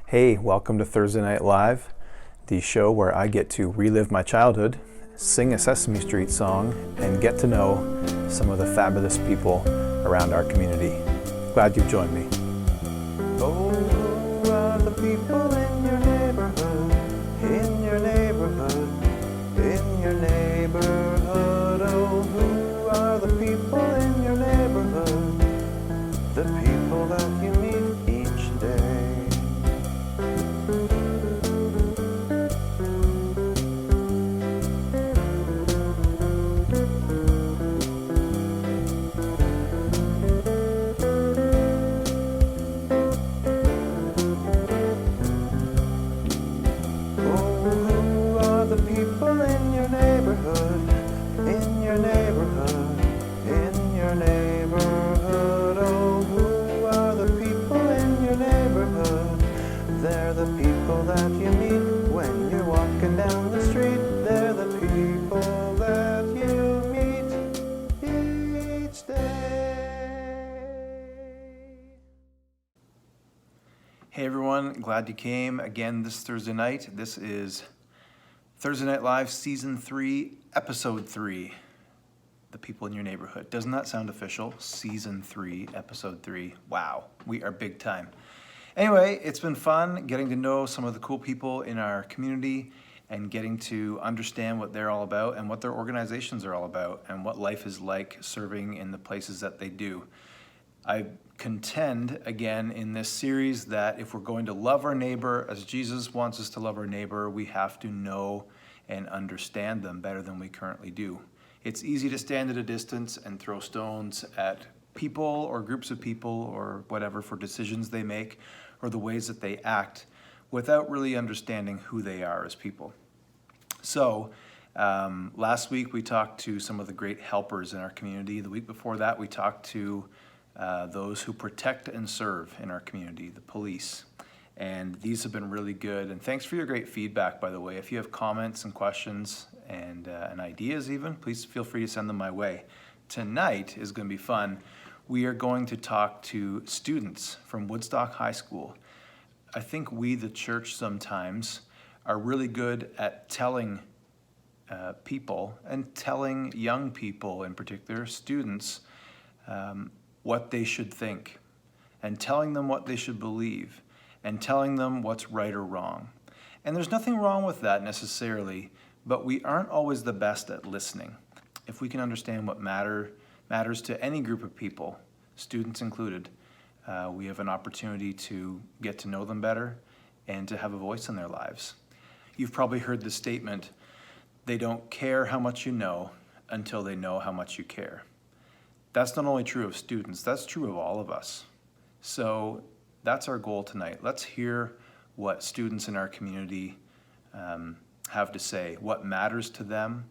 Hey, welcome to Thursday Night Live, the show where I get to relive my childhood, sing a Sesame Street song, and get to know some of the fabulous people around our community. Glad you've joined me. Oh, who are the people in your neighborhood, in your neighborhood, in your neighborhood? Oh, who are the people in your neighborhood, the people that you meet each day? Hey everyone, glad you came again this Thursday night. This is Thursday Night Live Season 3, Episode 3, The People in Your Neighborhood. Doesn't that sound official? Season 3, Episode 3. Wow, we are big time. Anyway, it's been fun getting to know some of the cool people in our community and getting to understand what they're all about and what their organizations are all about and what life is like serving in the places that they do. I contend again in this series that if we're going to love our neighbor as Jesus wants us to love our neighbor, we have to know and understand them better than we currently do. It's easy to stand at a distance and throw stones at people or groups of people or whatever for decisions they make or the ways that they act without really understanding who they are as people. So last week we talked to some of the great helpers in our community. The week before that we talked to those who protect and serve in our community, the police. And these have been really good. And thanks for your great feedback, by the way. If you have comments and questions and ideas even, please feel free to send them my way. Tonight is going to be fun. We are going to talk to students from Woodstock High School. I think we, the church, sometimes are really good at telling people and telling young people in particular, students, what they should think and telling them what they should believe and telling them what's right or wrong. And there's nothing wrong with that necessarily, but we aren't always the best at listening. If we can understand what matters to any group of people, students included, we have an opportunity to get to know them better and to have a voice in their lives. You've probably heard the statement, they don't care how much you know until they know how much you care. That's not only true of students, that's true of all of us. So that's our goal tonight. Let's hear what students in our community have to say, what matters to them,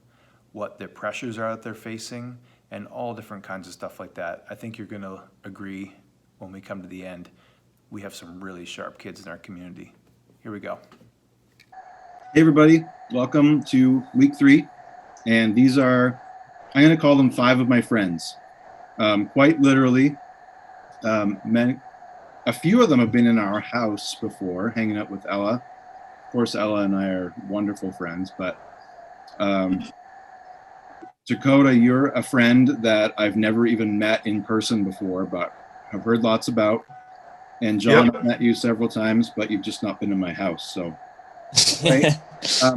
what their pressures are that they're facing, and all different kinds of stuff like that. I think you're going to agree when we come to the end, we have some really sharp kids in our community. Here we go. Hey everybody, welcome to week 3. And these are, I'm going to call them 5 of my friends. Quite literally, a few of them have been in our house before, hanging out with Ella. Of course, Ella and I are wonderful friends, but Dakota, you're a friend that I've never even met in person before, but I've heard lots about. And John, Yep. I've met you several times, but you've just not been in my house, so. Right?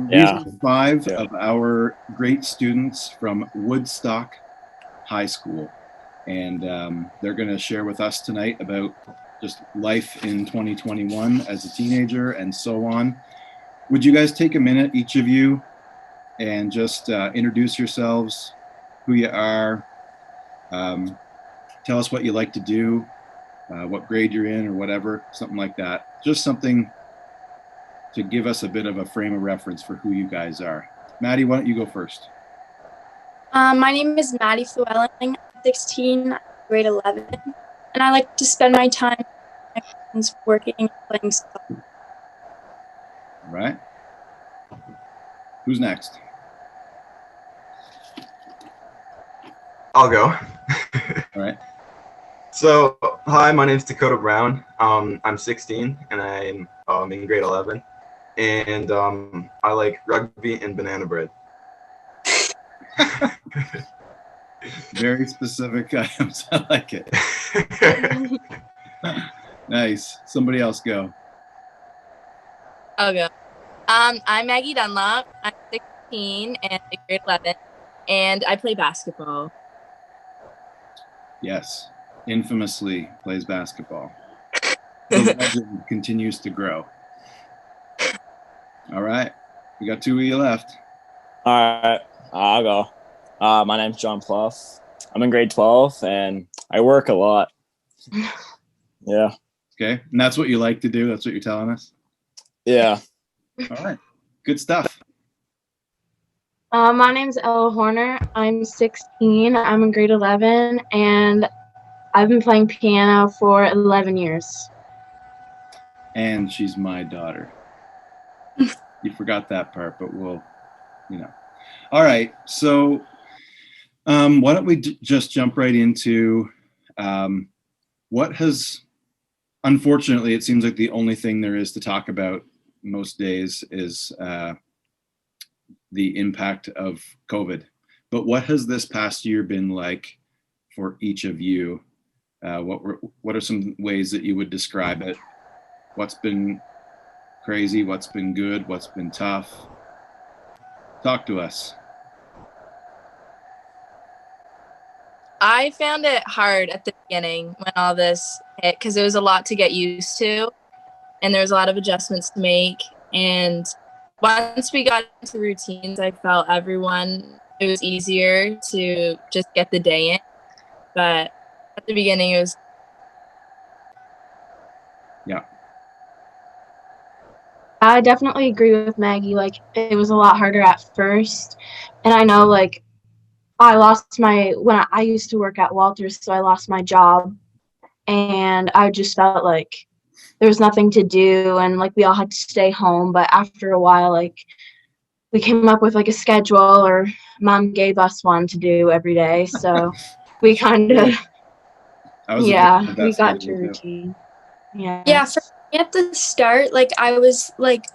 Yeah. These are 5 of our great students from Woodstock High School. And they're going to share with us tonight about just life in 2021 as a teenager and so on. Would you guys take a minute, each of you, and just introduce yourselves, who you are, tell us what you like to do, what grade you're in or whatever, something like that. Just something to give us a bit of a frame of reference for who you guys are. Maddie, why don't you go first? My name is Maddie Flewelling. I'm 16, grade 11, and I like to spend my time with my friends working and playing stuff. All right. Who's next? I'll go. All right. So, hi, my name's Dakota Brown. I'm 16 and I'm in grade 11. And I like rugby and banana bread. Very specific items. I like it. Nice. Somebody else go. I'll go. I'm Maggie Dunlop. I'm 16 and in grade 11, and I play basketball. Yes. Infamously plays basketball. The legend continues to grow. All right. We got two of you left. All right, I'll go. My name's John Pluff. I'm in grade 12 and I work a lot. Yeah. Okay. And that's what you like to do. That's what you're telling us. Yeah. All right. Good stuff. My name's Ella Horner. I'm 16. I'm in grade 11, and I've been playing piano for 11 years. And she's my daughter. You forgot that part, but we'll, All right. So why don't we just jump right into what has, unfortunately, it seems like the only thing there is to talk about most days is the impact of COVID. But what has this past year been like for each of you? What are some ways that you would describe it? What's been crazy? What's been good? What's been tough? Talk to us. I found it hard at the beginning when all this hit because it was a lot to get used to, and there was a lot of adjustments to make. And once we got into routines, I felt it was easier to just get the day in. But at the beginning, it was. Yeah. I definitely agree with Maggie. Like, it was a lot harder at first. And I know, like, I used to work at Walters, so I lost my job. And I just felt like there was nothing to do, and, like, we all had to stay home. But after a while, like, we came up with, like, a schedule, or Mom gave us one to do every day. So we kind of, we got to routine. Yeah, for me at the start, like I was like,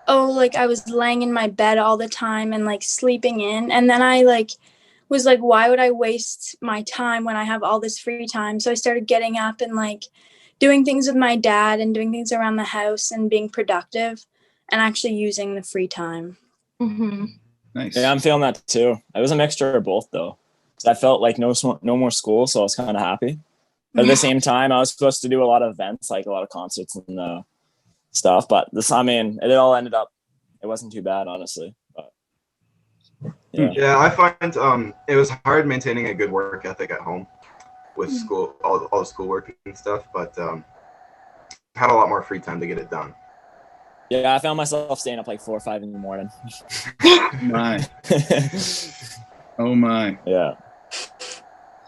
I was laying in my bed all the time and like sleeping in. And then I was like, why would I waste my time when I have all this free time? So I started getting up and like doing things with my dad and doing things around the house and being productive and actually using the free time. Mm-hmm. Nice. Yeah, I'm feeling that too. It was a mixture of both though. So I felt like no more school, so I was kind of happy. But at the same time, I was supposed to do a lot of events, like a lot of concerts and stuff. But it all ended up, it wasn't too bad, honestly. But, yeah. Yeah, I find it was hard maintaining a good work ethic at home with school, all the schoolwork and stuff. But had a lot more free time to get it done. Yeah, I found myself staying up like 4 or 5 in the morning. My. Oh my. Yeah.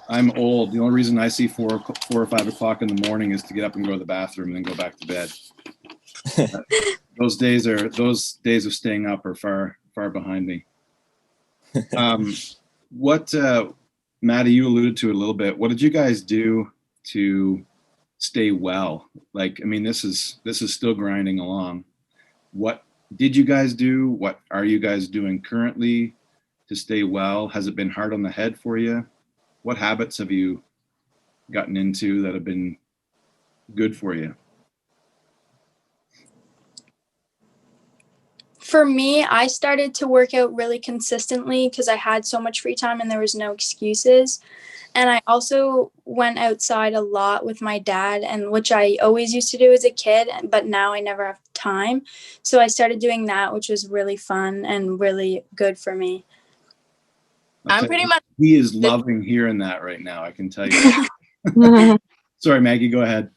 I'm old. The only reason I see 4 or 5 o'clock in the morning is to get up and go to the bathroom and then go back to bed. Those days of staying up are far behind me. Maddie, you alluded to it a little bit. What did you guys do to stay well? Like, I mean, this is still grinding along. What did you guys do? What are you guys doing currently to stay well? Has it been hard on the head for you? What habits have you gotten into that have been good for you? For me, I started to work out really consistently because I had so much free time and there was no excuses. And I also went outside a lot with my dad, and which I always used to do as a kid, but now I never have time. So I started doing that, which was really fun and really good for me. I'm pretty much. He is loving hearing that right now, I can tell you. Sorry, Maggie, go ahead.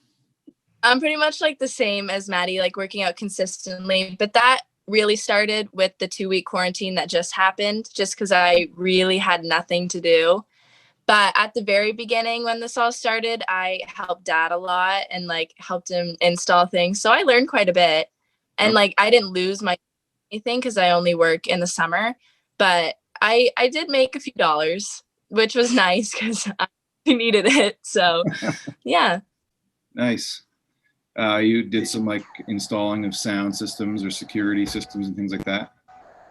I'm pretty much like the same as Maddie, like working out consistently. But that really started with the 2-week quarantine that just happened, just because I really had nothing to do. But at the very beginning, when this all started, I helped Dad a lot and like helped him install things. So I learned quite a bit. And like I didn't lose my anything because I only work in the summer. But I did make a few dollars, which was nice because needed it. So yeah. Nice. You did some like installing of sound systems or security systems and things like that.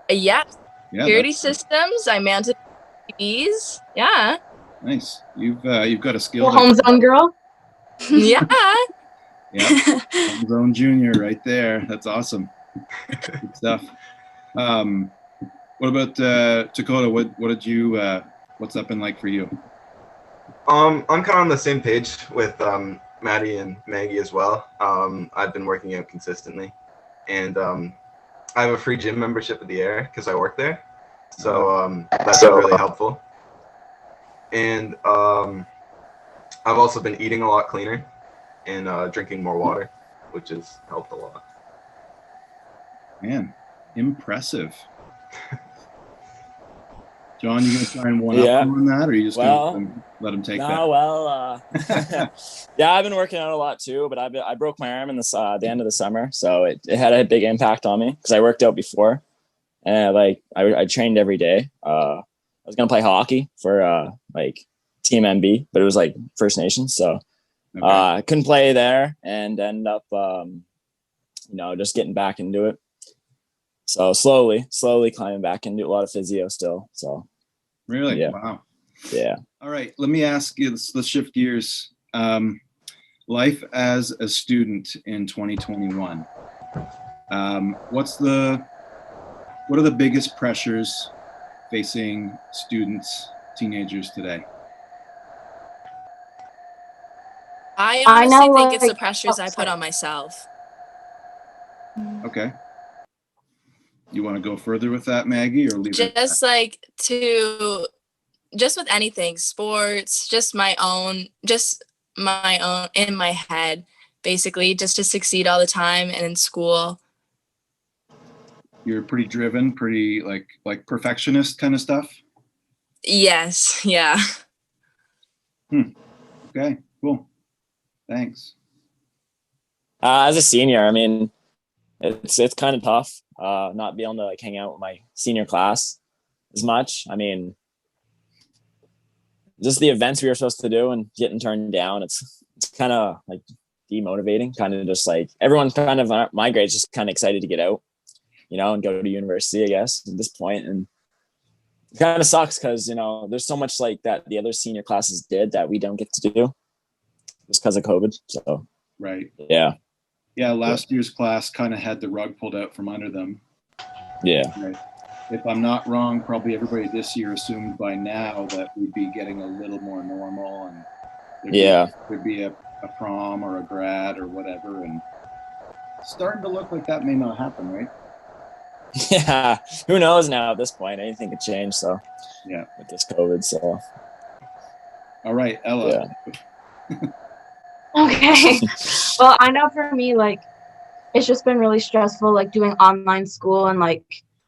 Yeah. Yeah, Security that's systems. I mounted TVs. Yeah. nice. You've got a skill. Well, home zone girl. Yeah. Yeah, Home Zone Junior right there. That's awesome. Good stuff. What about Dakota? What did you? What's that been like for you? I'm kind of on the same page with Maddie and Maggie as well. I've been working out consistently, and I have a free gym membership at the Air because I work there, so that's been really helpful. And I've also been eating a lot cleaner and drinking more water, which has helped a lot. Man, impressive. John, you gonna try and one up Yeah. him on that, or you just Well, gonna let him take No, that? well, yeah, I've been working out a lot too, but I broke my arm in the end of the summer, so it had a big impact on me because I worked out before, and I trained every day. I was gonna play hockey for like Team MB, but it was like First Nations, so Okay. I couldn't play there, and end up just getting back into it. So slowly climbing back into a lot of physio still. So Really? yeah. Wow. yeah. All right. Let me ask you. Let's shift gears. Life as a student in 2021. What are the biggest pressures facing students, teenagers today? I I honestly know, think it's the like- pressures oh, I put sorry. on myself. Okay. You want to go further with that, Maggie, or leave it? Just just with anything, sports, just my own in my head, basically, just to succeed all the time and in school. You're pretty driven, pretty like perfectionist kind of stuff. Yes, yeah. Okay, cool. Thanks. As a senior, I mean, it's kind of tough not being able to like hang out with my senior class as much. I mean, just the events we were supposed to do and getting turned down. It's kind of like demotivating. Kind of just like everyone kind of my grades just kind of excited to get out, and go to university, I guess, at this point. And it kind of sucks because there's so much like that the other senior classes did that we don't get to do just because of COVID. So Right. yeah. Yeah, last year's class kind of had the rug pulled out from under them. Yeah. Right. If I'm not wrong, probably everybody this year assumed by now that we'd be getting a little more normal and there'd be a prom or a grad or whatever, and it's starting to look like that may not happen, right? Yeah. Who knows now at this point? Anything could change. So Yeah. with this COVID. So All right, Ella. Yeah. Okay. Well, I know for me, like, it's just been really stressful, like, doing online school and, like,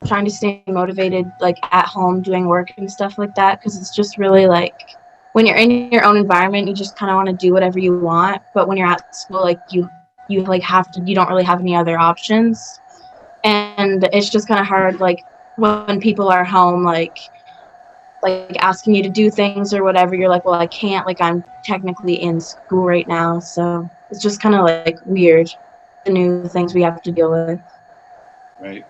trying to stay motivated, like, at home doing work and stuff like that, because it's just really, like, when you're in your own environment, you just kind of want to do whatever you want, but when you're at school, like, you like, you don't really have any other options, and it's just kind of hard, like, when people are home, like asking you to do things or whatever, you're like, well, I can't, like, I'm technically in school right now. So it's just kind of like weird, the new things we have to deal with. Right.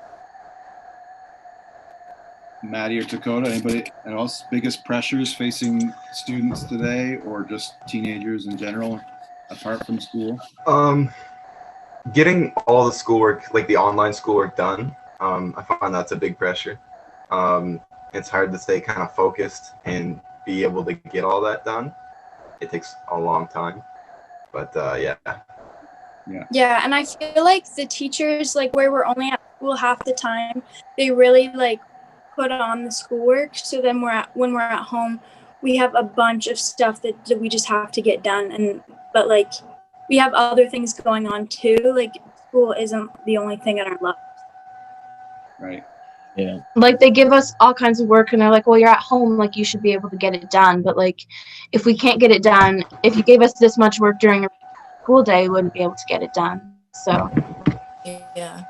Maddie or Dakota, anybody else biggest pressures facing students today or just teenagers in general apart from school? Getting all the schoolwork, like the online schoolwork done, I find that's a big pressure. It's hard to stay kind of focused and be able to get all that done. It takes a long time, but yeah. Yeah, and I feel like the teachers, like where we're only at school half the time, they really like put on the schoolwork. So then when we're at home, we have a bunch of stuff that we just have to get done. But like we have other things going on too. Like school isn't the only thing in our life. Right. Yeah. Like they give us all kinds of work and they're like, well, you're at home, like you should be able to get it done. But like if we can't get it done, if you gave us this much work during a school day, we wouldn't be able to get it done. So Yeah.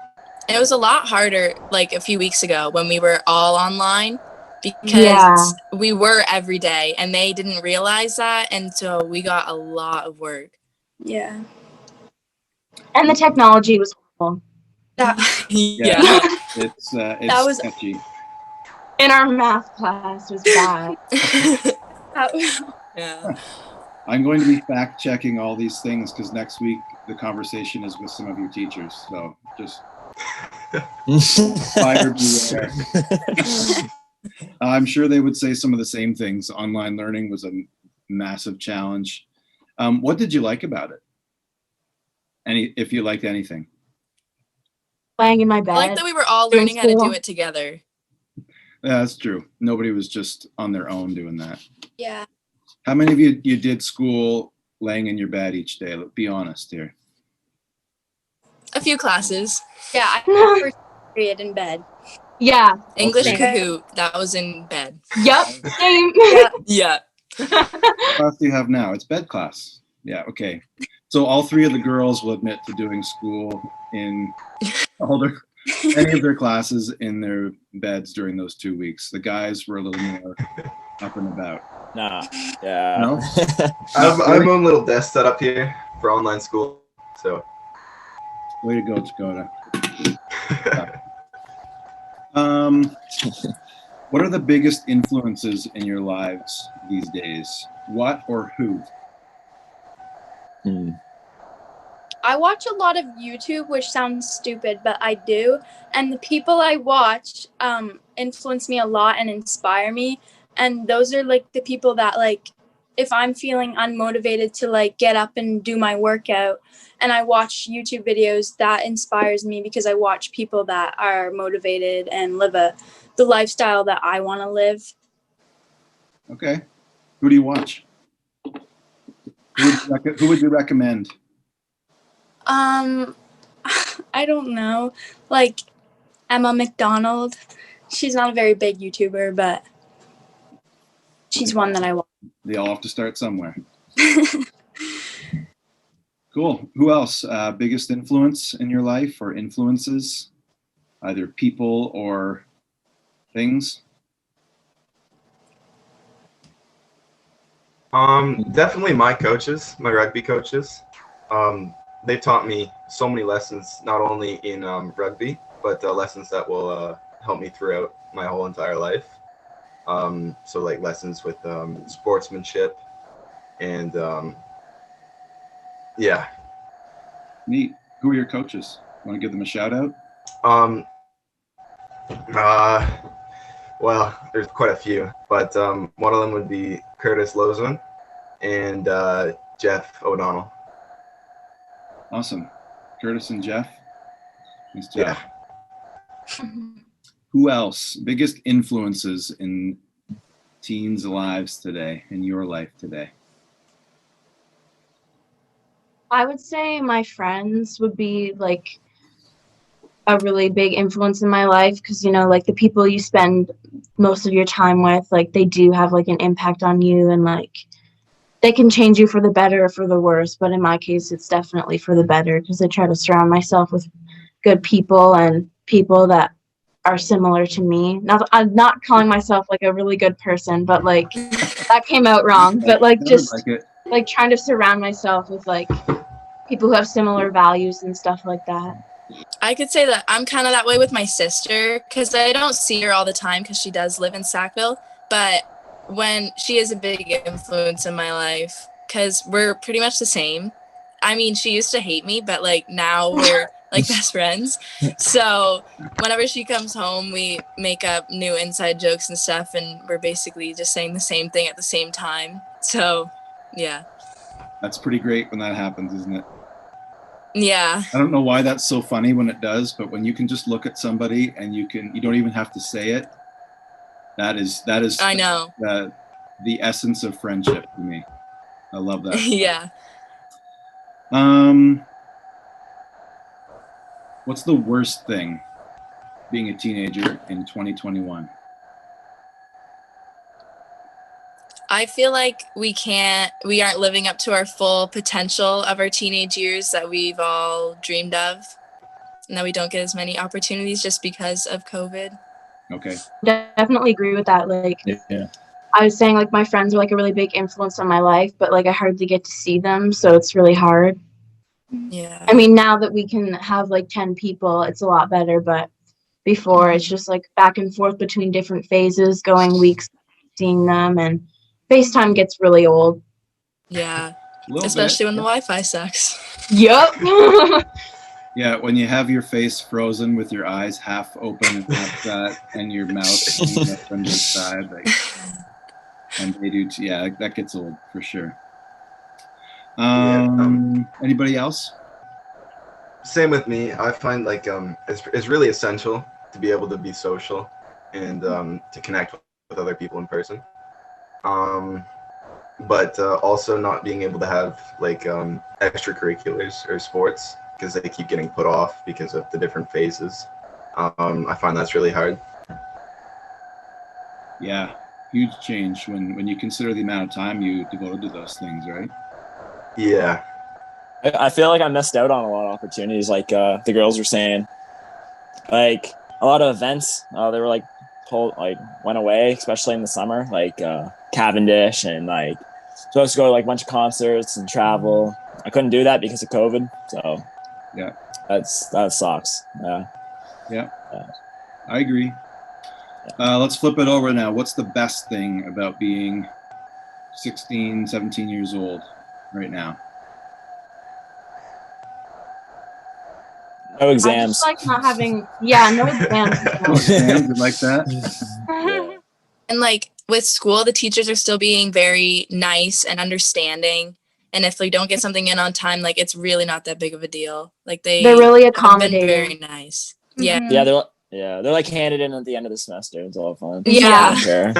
And it was a lot harder like a few weeks ago when we were all online because we were every day and they didn't realize that. And so we got a lot of work. Yeah. And the technology was horrible. Yeah. It's That was- sketchy. In our math class was bad. Yeah. I'm going to be fact checking all these things because next week the conversation is with some of your teachers. So just buyer beware. I'm sure they would say some of the same things. Online learning was a massive challenge. What did you like about it? If you liked anything? Laying in my bed. I like that we were all learning how to do it together. Yeah, that's true. Nobody was just on their own doing that. Yeah. How many of you did school laying in your bed each day? Be honest here. A few classes. Yeah. I had first period in bed. Yeah. English Okay. Kahoot, that was in bed. Yep. Same. Yeah. What class do you have now? It's bed class. Yeah, okay. So all three of the girls will admit to doing school in any of their classes in their beds during those 2 weeks. The guys were a little more up and about. Nah. Yeah. No? I have my own little desk set up here for online school. So Way to go, Dakota. What are the biggest influences in your lives these days? What or who? I watch a lot of YouTube, which sounds stupid, but I do. And the people I watch influence me a lot and inspire me. And those are like the people that, like, if I'm feeling unmotivated to like get up and do my workout and I watch YouTube videos, that inspires me because I watch people that are motivated and live the lifestyle that I want to live. Okay. Who do you watch? Who would you recommend? I don't know. Like Emma McDonald. She's not a very big YouTuber, but she's one that I watch. They all have to start somewhere. Cool. Who else? Biggest influence in your life or influences? Either people or things? Definitely my coaches, my rugby coaches. They've taught me so many lessons, not only in rugby, but lessons that will help me throughout my whole entire life. So like lessons with sportsmanship and yeah. Neat. Who are your coaches? Want to give them a shout out? Well, there's quite a few, but one of them would be Curtis Lozman and Jeff O'Donnell. Awesome. Curtis and Jeff. Nice job. Yeah. Who else? Biggest influences in teens' lives today, in your life today? I would say my friends would be like a really big influence in my life because, you know, like the people you spend most of your time with, like they do have like an impact on you and like they can change you for the better or for the worse. But in my case, it's definitely for the better because I try to surround myself with good people and people that are similar to me. Not, I'm not calling myself like a really good person, but like that came out wrong. But like just like trying to surround myself with like people who have similar values and stuff like that. I could say that I'm kind of that way with my sister because I don't see her all the time because she does live in Sackville. But when she is a big influence in my life because we're pretty much the same. I mean, she used to hate me, but like now we're like best friends. So whenever she comes home, we make up new inside jokes and stuff. And we're basically just saying the same thing at the same time. So, yeah. That's pretty great when that happens, isn't it? Yeah. I don't know why that's so funny when it does, but when you can just look at somebody and you don't even have to say it. That is I know. The essence of friendship to me. I love that. Yeah. What's the worst thing being a teenager in 2021? I feel like we aren't living up to our full potential of our teenage years that we've all dreamed of, and that we don't get as many opportunities just because of COVID. Okay. Definitely agree with that. Like, Yeah. I was saying, like, my friends are like a really big influence on my life, but like I hardly get to see them, so it's really hard. Yeah. I mean, now that we can have like 10 people, it's a lot better, but before it's just like back and forth between different phases, going weeks seeing them, and FaceTime gets really old. Yeah. A little Especially bit. when the Wi-Fi sucks. Yep. Yeah, when you have your face frozen with your eyes half open and half shut, and your mouth hanging up on your side, like, and they do. Yeah, that gets old for sure. Anybody else? Same with me. I find like it's really essential to be able to be social and to connect with other people in person. But also not being able to have like extracurriculars or sports because they keep getting put off because of the different phases. I find that's really hard. Yeah, huge change when you consider the amount of time you devoted to those things, right? Yeah. I feel like I missed out on a lot of opportunities. Like the girls were saying, like a lot of events, they were like went away, especially in the summer, like Cavendish and like supposed to go to like a bunch of concerts and travel. I couldn't do that because of COVID. So yeah, that sucks. Yeah, I agree. Let's flip it over now. What's the best thing about being 16, 17 years old right now? No I exams. just like not having, no exams. No exams, you like that? Yeah. And like with school, the teachers are still being very nice and understanding. And if we don't get something in on time, like it's really not that big of a deal. Like They're really have been accommodating. very nice. Yeah. Mhm. They're like handed in at the end of the semester. It's all fun. Yeah. Sure.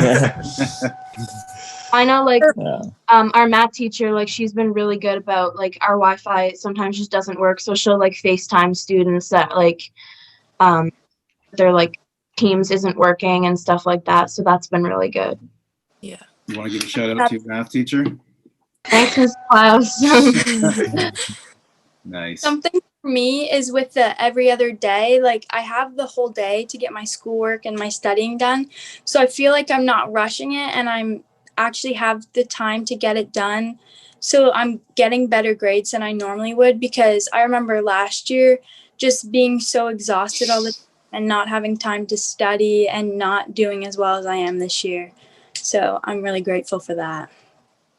I know, like, Yeah. our math teacher, like, she's been really good about, like, our Wi-Fi sometimes just doesn't work, so she'll, like, FaceTime students that, like, their, like, Teams isn't working and stuff like that, so that's been really good. Yeah. You want to give a shout out to your math teacher? Thanks, Ms. Klaus. Nice. Something for me is with the every other day, like I have the whole day to get my schoolwork and my studying done. So I feel like I'm not rushing it and I'm actually have the time to get it done. So I'm getting better grades than I normally would because I remember last year just being so exhausted all the time and not having time to study and not doing as well as I am this year. So I'm really grateful for that.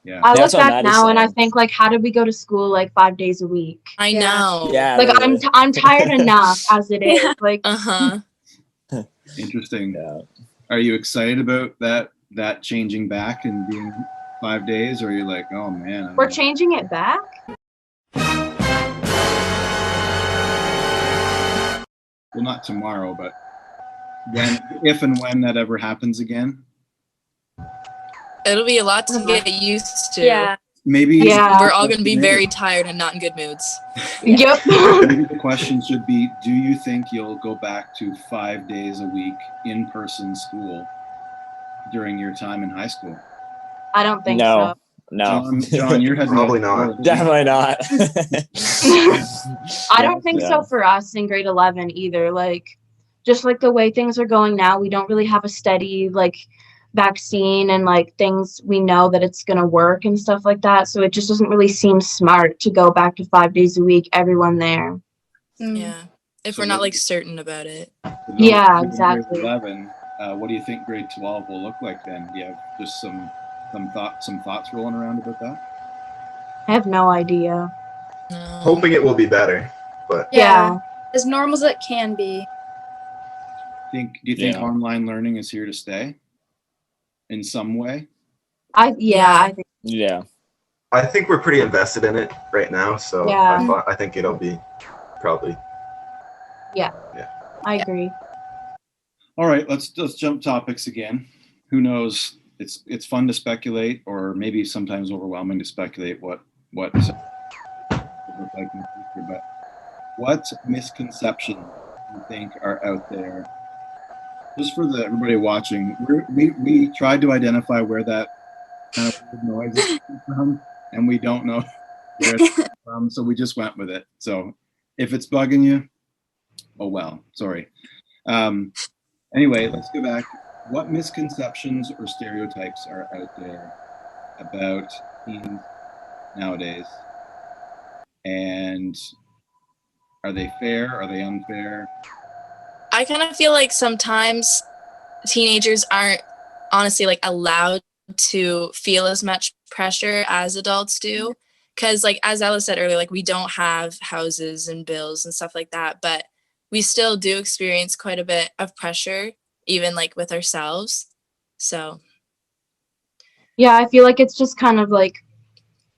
Yeah. I look That's what back Maddie's now and I saying. think, like, how did we go to school, like, 5 days a week? I Yeah. know. Yeah. Like, literally. I'm tired enough as it is. Like, Uh-huh. Interesting. Yeah. Are you excited about that changing back and being 5 days, or are you like, oh man? we're changing it back? Well, not tomorrow, but if and when that ever happens again, It'll be a lot to get used to. Yeah. maybe Yeah. We're all going to be very tired and not in good moods. Yep. Maybe the question should be: do you think you'll go back to 5 days a week in-person school during your time in high school? I don't think No. so. No. John, you're heading Probably out. not. Definitely not. I don't think Yeah. so for us in grade 11 either. Like, just like the way things are going now, we don't really have a steady, like, vaccine and, like, things we know that it's going to work and stuff like that. So it just doesn't really seem smart to go back to 5 days a week, everyone there. Mm. Yeah. If So we're not what- like certain about it. For those Yeah, who are in exactly. Grade 11, what do you think grade 12 will look like then? Do you have just some thoughts rolling around about that? I have no idea. No. Hoping it will be better, but Yeah. As normal as it can be. Do you think Yeah. online learning is here to stay in some way? I think Yeah. I think we're pretty invested in it right now, so Yeah. I think it'll be probably. I agree. All right, let's jump topics again. Who knows? It's fun to speculate, or maybe sometimes overwhelming to speculate what it would look like in the future. But what misconceptions do you think are out there? Just for everybody watching, we tried to identify where that kind of weird noise is coming from, and we don't know where it's coming from, so we just went with it. So if it's bugging you, oh well, sorry. Anyway, let's go back. What misconceptions or stereotypes are out there about teens nowadays? And are they fair? Are they unfair? I kind of feel like sometimes teenagers aren't honestly like allowed to feel as much pressure as adults do. Because like as Ella said earlier, like we don't have houses and bills and stuff like that, but we still do experience quite a bit of pressure, even like with ourselves. So Yeah, I feel like it's just kind of like,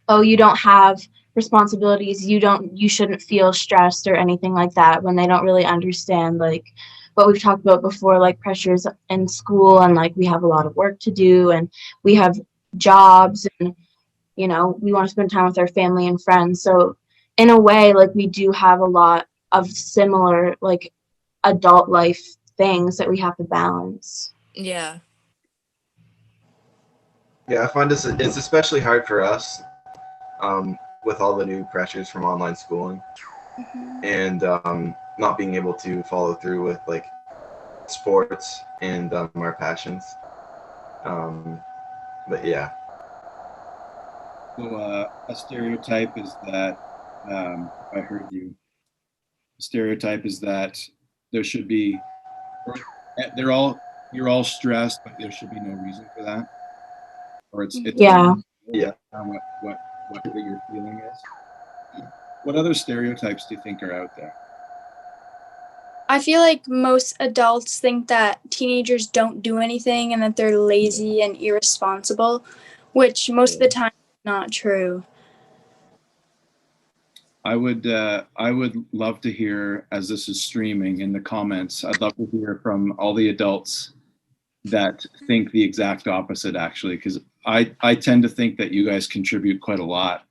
oh, you don't have responsibilities, you shouldn't feel stressed or anything like that, when they don't really understand like what we've talked about before, like pressures in school, and like we have a lot of work to do, and we have jobs, and we want to spend time with our family and friends. So in a way, like we do have a lot of similar like adult life things that we have to balance. yeah. Yeah, I find it's especially hard for us with all the new pressures from online schooling and not being able to follow through with like sports and our passions. But yeah. So a stereotype is that, if I heard you, a stereotype is that there should be, you're all stressed, but there should be no reason for that. Or it's Yeah. Yeah. What your feeling is. What other stereotypes do you think are out there? I feel like most adults think that teenagers don't do anything and that they're lazy and irresponsible, which most of the time is not true. I would love to hear, as this is streaming, in the comments, I'd love to hear from all the adults that think the exact opposite, actually, because I tend to think that you guys contribute quite a lot.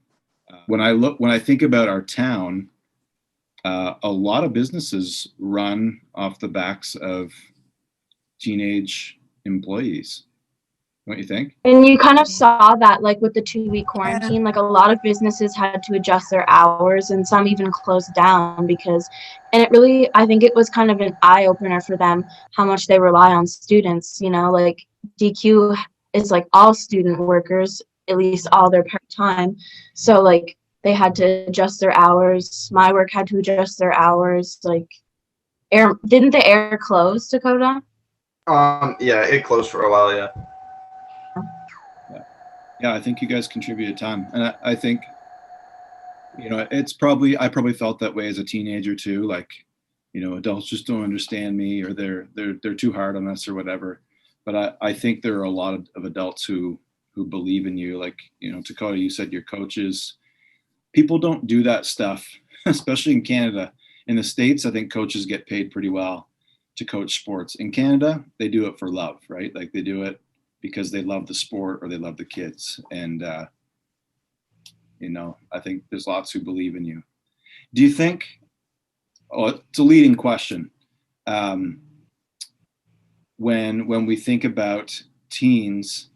When I think about our town, a lot of businesses run off the backs of teenage employees. Don't you think? And you kind of saw that like with the 2-week quarantine, like a lot of businesses had to adjust their hours, and some even closed down because, and it really, I think it was kind of an eye opener for them how much they rely on students. Like DQ is like all student workers, at least all their part-time. So like they had to adjust their hours. My work had to adjust their hours. Like didn't the air close, Dakota? Yeah, it closed for a while, yeah. Yeah, I think you guys contribute a ton, and I think, I probably felt that way as a teenager too. Like, adults just don't understand me, or they're too hard on us, or whatever. But I think there are a lot of adults who believe in you. Like, Dakota, you said your coaches. People don't do that stuff, especially in Canada. In the States, I think coaches get paid pretty well to coach sports. In Canada, they do it for love, right? Like they do it because they love the sport or they love the kids. And, I think there's lots who believe in you. Do you think, it's a leading question. When we think about teens,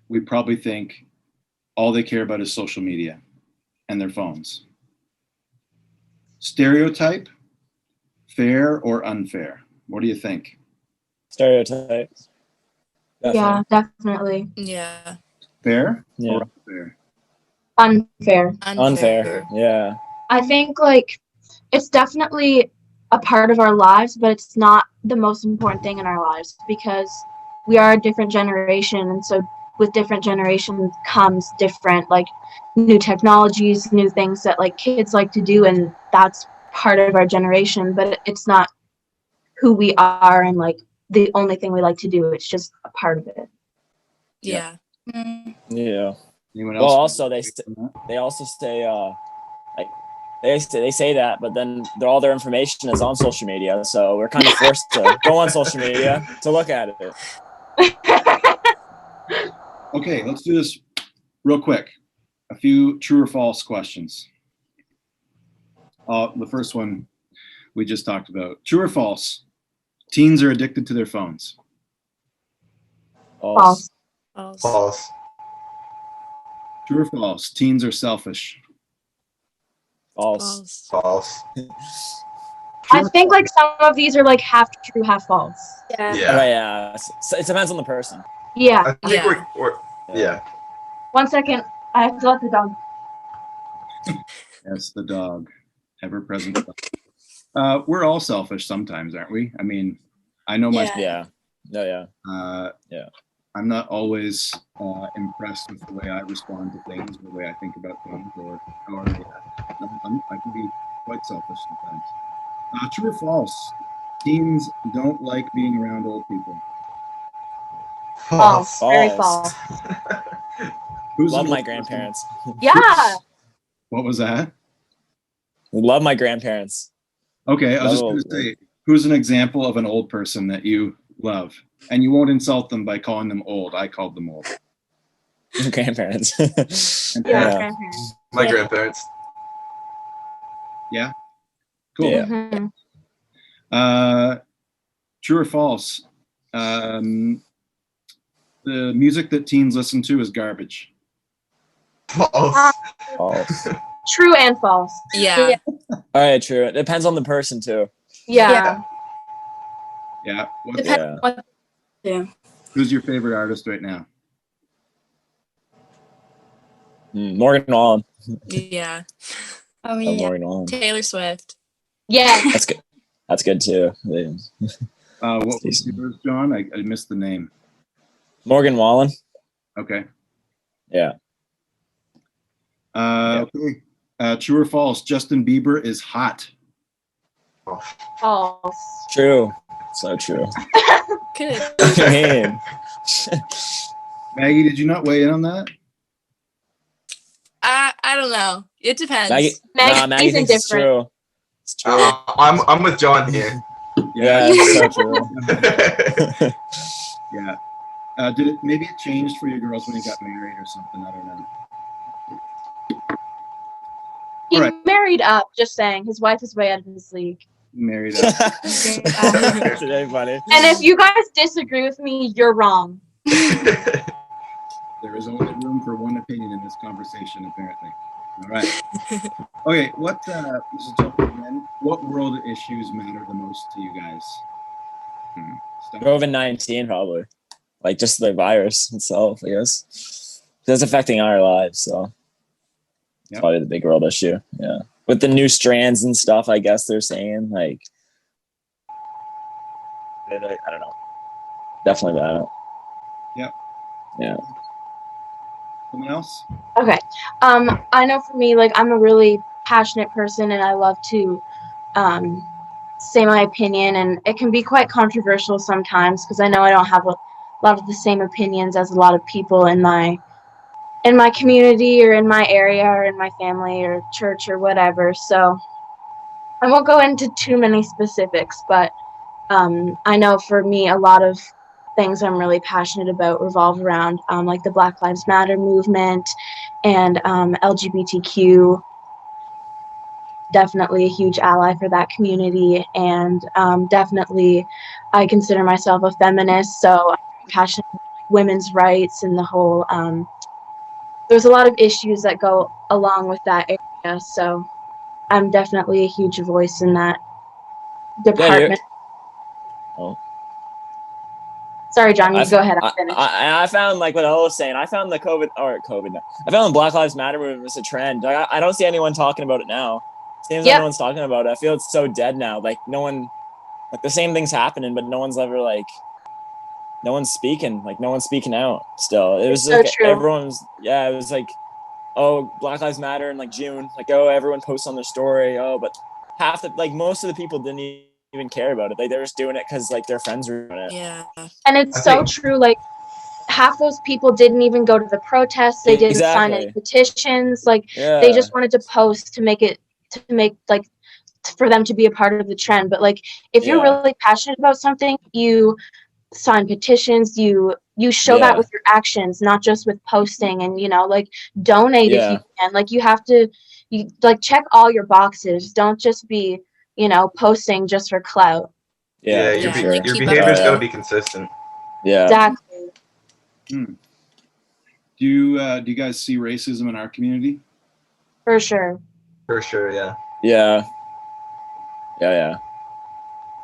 we probably think all they care about is social media and their phones. Stereotype, fair or unfair? What do you think? Stereotypes. Definitely. Yeah, definitely. Yeah. Fair Yeah. or unfair? Unfair. Unfair. Yeah. I think like it's definitely a part of our lives, but it's not the most important thing in our lives because we are a different generation, and so with different generations comes different like new technologies, new things that like kids like to do, and that's part of our generation, but it's not who we are and like the only thing we like to do. It's just a part of it. Yeah. Yeah. Anyone Well, else? also they also say like they say that, but then all their information is on social media, so we're kind of forced to go on social media to look at it. Okay, let's do this real quick. A few true or false questions. The first one we just talked about. True or false? Teens are addicted to their phones. False. False. True or false? Teens are selfish. False. False. I think like some of these are like half true, half false. Yeah. Yeah. Right, yeah. So it depends on the person. Yeah. I think Yeah. we're yeah. 1 second. I have to let the dog. Yes, the dog, ever present. We're all selfish sometimes, aren't we? I mean, I know Yeah. myself. Yeah. No, yeah. Yeah. I'm not always impressed with the way I respond to things, the way I think about things, or I can be quite selfish sometimes. True or false? Teens don't like being around old people. False. Very False. false. Who's Love an my old person? grandparents. Yeah. What was that? Love my grandparents. Okay, I was just Love going to old- say, who's an example of an old person that you love? And you won't insult them by calling them old. I called them old. grandparents. Yeah. Yeah. Grandparents. My Yeah. grandparents. Yeah? Cool. Yeah. Mhm. True or false? The music that teens listen to is garbage. False. False. True and false. Yeah. All right, true. It depends on the person too. Yeah. Yeah. What, Depends Yeah. on what to do. who's your favorite artist right now? Morgan Wallen. Yeah. Oh Love yeah. Morgan Wallen. Taylor Swift. Yeah. That's good. That's good too. What was yours, John? I missed the name. Morgan Wallen. Okay. Yeah. Okay. True or false? Justin Bieber is hot. Oh. False. True. So true. Good. I mean, Maggie, did you not weigh in on that? I don't know. It depends. Maggie Maggie's thinks it's indifferent. true. It's true. I'm with John here. Yeah, it's so true. Yeah. Maybe it changed for you girls when you got married or something? I don't know. He All right. married up, just saying. His wife is way out of his league. Married up. That's very funny. And if you guys disagree with me, you're wrong. There is only room for one opinion in this conversation, apparently. All right. Okay, this is John again. What world issues matter the most to you guys? Stop. COVID-19 probably. Like just the virus itself, I guess. It's affecting our lives, so it's Yep. probably the big world issue. Yeah. With the new strands and stuff, I guess they're saying like I don't know. Definitely that. Yep. Yeah. Someone else? Okay. I know for me, like, I'm a really passionate person and I love to say my opinion, and it can be quite controversial sometimes because I know I don't have a lot of the same opinions as a lot of people in my community or in my area or in my family or church or whatever. So I won't go into too many specifics, but I know for me, a lot of things I'm really passionate about revolve around like the Black Lives Matter movement and LGBTQ. Definitely a huge ally for that community, and definitely I consider myself a feminist, so I'm passionate about women's rights and the whole there's a lot of issues that go along with that area, so I'm definitely a huge voice in that department. Oh. Sorry, John, you go ahead. I'm I finished. I found like what I was saying. I found the COVID. I found the Black Lives Matter movement was a trend. I don't see anyone talking about it now. Seems like Yep. no one's talking about it. I feel it's so dead now. Like no one, like the same thing's happening, but no one's ever like, no one's speaking. Like no one's speaking out. Still, it was It's so like true. everyone's. Yeah, it was like, oh, Black Lives Matter in like June. Like oh, everyone posts on their story. Oh, but most of the people didn't even care about it. Like they're just doing it because like their friends were doing it. Yeah. And it's I so think- true. Like half those people didn't even go to the protests. They didn't sign any Exactly. petitions. Like Yeah. they just wanted to post to make for them to be a part of the trend. But like if you're Yeah. really passionate about something, you sign petitions, you show Yeah. that with your actions, not just with posting, and like donate if Yeah. you can. Like you have to check all your boxes. Don't just be posting just for clout. Yeah, Yeah. your, Yeah, be- like your keep up behavior's with got to it. be consistent. Yeah. Exactly. Do you guys see racism in our community? For sure. For sure, yeah. Yeah. Yeah. Yeah.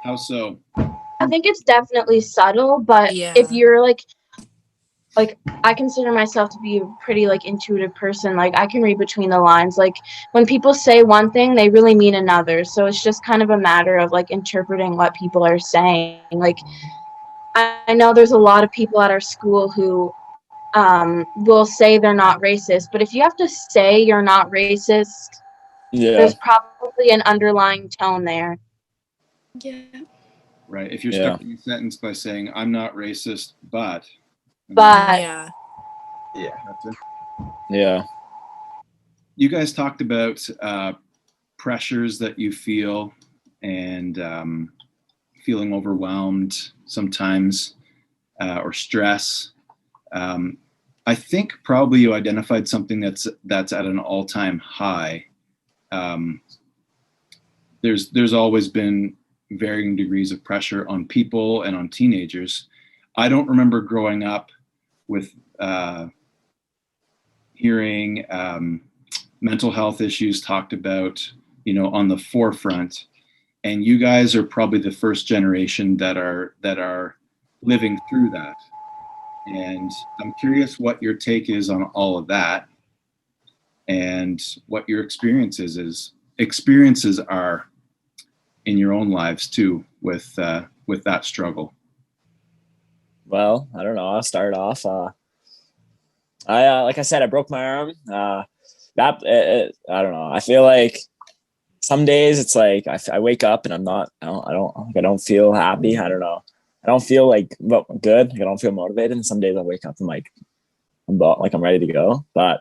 How so? I think it's definitely subtle, but Yeah. if you're like I consider myself to be a pretty like intuitive person. Like I can read between the lines. Like when people say one thing, they really mean another. So it's just kind of a matter of like interpreting what people are saying. Like I know there's a lot of people at our school who will say they're not racist, but if you have to say you're not racist, Yeah. there's probably an underlying tone there. Yeah. Right. If you're Yeah. starting a sentence by saying, I'm not racist, but. But Yeah. Yeah. That's it. Yeah. You guys talked about pressures that you feel and feeling overwhelmed sometimes or stress. I think probably you identified something that's at an all-time high. There's always been varying degrees of pressure on people and on teenagers. I don't remember growing up with hearing mental health issues talked about, on the forefront. And you guys are probably the first generation that are living through that. And I'm curious what your take is on all of that, and what your experiences are in your own lives too with that struggle. Well, I don't know. I'll start off. I like I said, I broke my arm. I don't know. I feel like some days it's like I wake up and I don't feel happy. I don't know. I don't feel like good. I don't feel motivated. And some days I wake up and I'm ready to go. But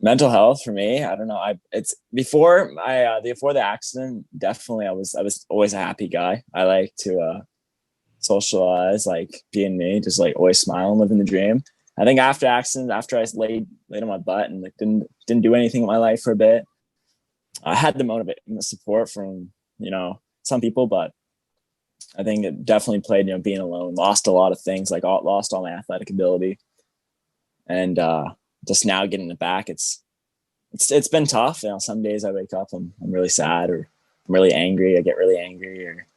mental health for me, I don't know. It's before the accident. Definitely, I was always a happy guy. I like to socialize, like being me, just like always smiling, living the dream. I think after accident, after I laid on my butt and like didn't do anything in my life for a bit, I had the motivation and the support from some people, but I think it definitely played, being alone, lost a lot of things, lost all my athletic ability, and just now getting it back. It's been tough. Some days I wake up, I'm really sad, or I'm really angry. I get really angry, or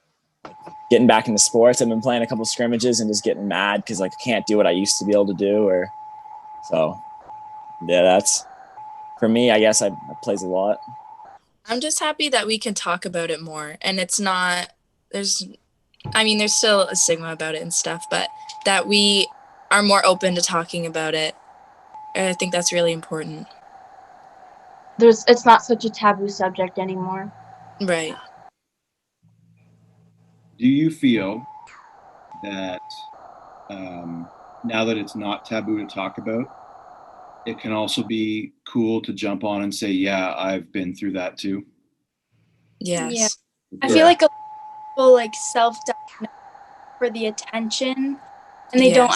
getting back into sports. I've been playing a couple of scrimmages and just getting mad because I can't do what I used to be able to do, so yeah, that's for me. I guess it plays a lot. I'm just happy that we can talk about it more, and it's not there's still a stigma about it and stuff, but that we are more open to talking about it. I think that's really important. It's not such a taboo subject anymore. Right. Do you feel that now that it's not taboo to talk about, it can also be cool to jump on and say, yeah, I've been through that too? Yes. Yeah. I feel like a lot of people self-diagnose for the attention, and they don't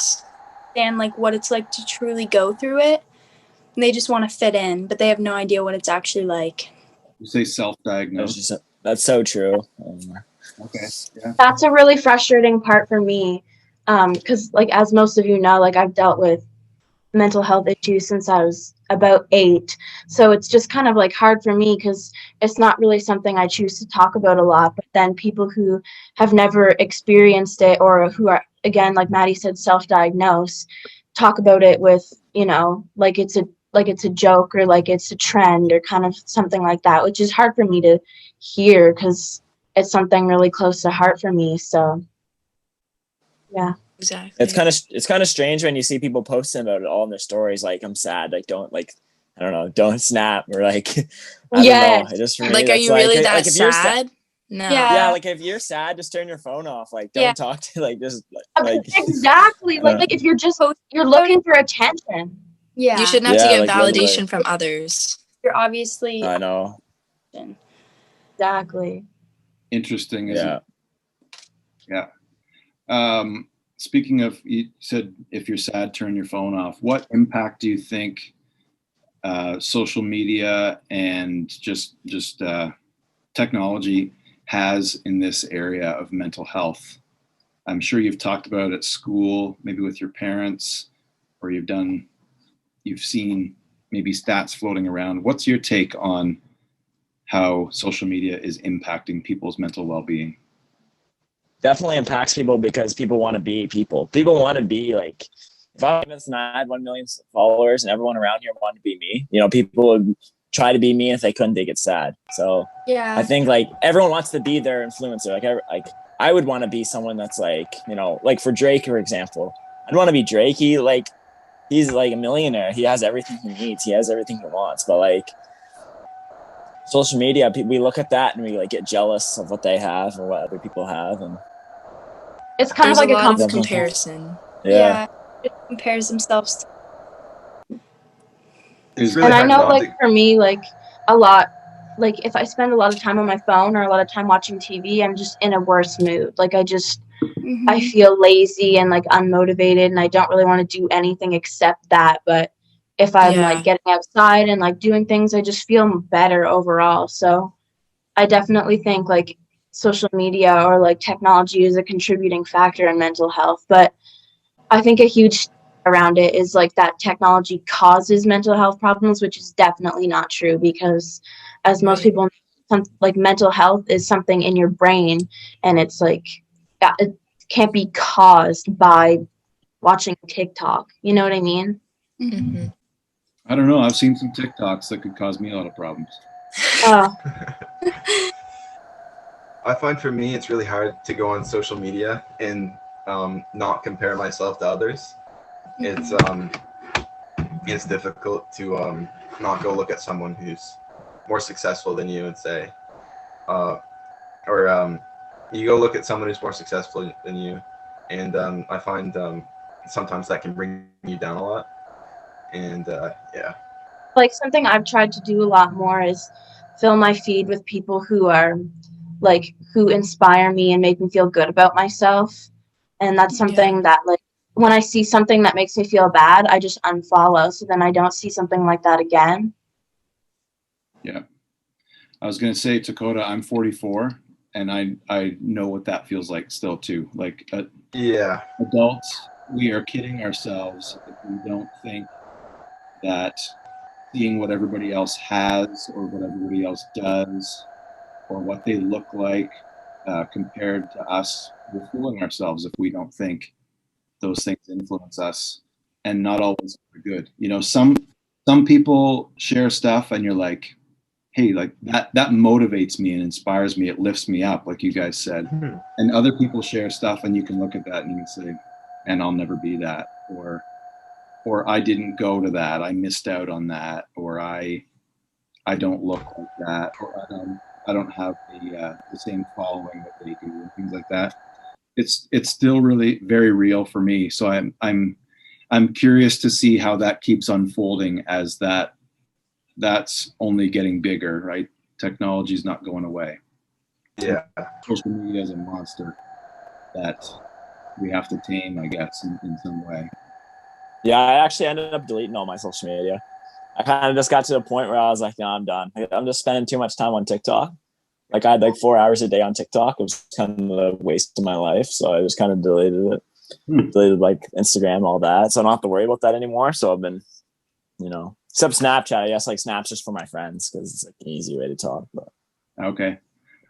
understand what it's like to truly go through it. And they just want to fit in, but they have no idea what it's actually like. You say self-diagnose. That's so true. Okay. Yeah. That's a really frustrating part for me, because as most of you know, I've dealt with mental health issues since I was about 8. So it's just kind of hard for me because it's not really something I choose to talk about a lot. But then people who have never experienced it, or who are, again, like Maddie said, self-diagnose, talk about it with, it's a joke, or it's a trend, or kind of something like that, which is hard for me to hear because it's something really close to heart for me. So yeah. Exactly. It's kind of strange when you see people posting about it all in their stories. I'm sad. Don't snap, or I don't know. It just for me, are you really that if you're sad? No. Yeah, if you're sad, just turn your phone off. Don't talk to Exactly. If you're looking for attention. Yeah. You shouldn't have to get validation from others. You're obviously. I know. Exactly. Interesting. Yeah. Yeah. Speaking of, you said if you're sad, turn your phone off. What impact do you think social media and just technology has in this area of mental health? I'm sure you've talked about it at school, maybe with your parents, or you've seen maybe stats floating around. What's your take on how social media is impacting people's mental well-being? definitely impacts people because people want to be people. People want to be like, if I had 1 million followers and everyone around here wanted to be me, people would try to be me. If they couldn't, they get sad. So Yeah. I think like everyone wants to be their influencer. Like I would want to be someone that's like, like for Drake, for example, I'd want to be Drake. He's like a millionaire. He has everything he needs. He has everything he wants. But like social media, we look at that and we like get jealous of what they have or what other people have, and It's kind There's of like a a lot of competition. comparison. yeah. It compares themselves. It's really And I hard know, not like, to- for me, like, a lot, like, if I spend a lot of time on my phone or a lot of time watching TV, I'm just in a worse mood. Like, I Mm-hmm. feel lazy and, like, unmotivated, and I don't really want to do anything except that. But if I'm, Yeah. like, getting outside and, like, doing things, I just feel better overall. So I definitely think, like, social media or, like, technology is a contributing factor in mental health. But I think a huge around it is like that technology causes mental health problems, which is definitely not true because, as most Right. people know, like mental health is something in your brain, and it's like it can't be caused by watching TikTok. You know what I mean? Mm-hmm. I don't know. I've seen some TikToks that could cause me a lot of problems. Oh, I find for me it's really hard to go on social media and not compare myself to others. It's difficult to not go look at someone who's more successful than you and say, or you go look at someone who's more successful than you, and I find sometimes that can bring you down a lot. And yeah, like something I've tried to do a lot more is fill my feed with people who are like who inspire me and make me feel good about myself. And that's something that like when I see something that makes me feel bad, I just unfollow so then I don't see something like that again. Yeah. I was going to say, Dakota, I'm 44 and I know what that feels like still too. Like yeah, adults, we are kidding ourselves if we don't think that seeing what everybody else has or what everybody else does or what they look like compared to us, we're fooling ourselves if we don't think those things influence us, and not always for good. Some people share stuff and you're like, hey, like that motivates me and inspires me. It lifts me up, like you guys said. And other people share stuff and you can look at that and you can say, and I'll never be that, or I didn't go to that, I missed out on that, or I don't look like that, or I don't have the same following that they do, and things like that. It's still really very real for me. So I'm curious to see how that keeps unfolding as that's only getting bigger, right? Technology is not going away. yeah. Social media is a monster that we have to tame, I guess, in some way. Yeah, I actually ended up deleting all my social media. I kind of just got to the point where I was like, no, I'm done. I'm just spending too much time on TikTok. Like I had like 4 hours a day on TikTok. It was kind of a waste of my life. So I just kind of deleted it. Deleted like Instagram, all that. So I don't have to worry about that anymore. So I've been, except Snapchat. I guess like Snap's just for my friends because it's like an easy way to talk. But Okay.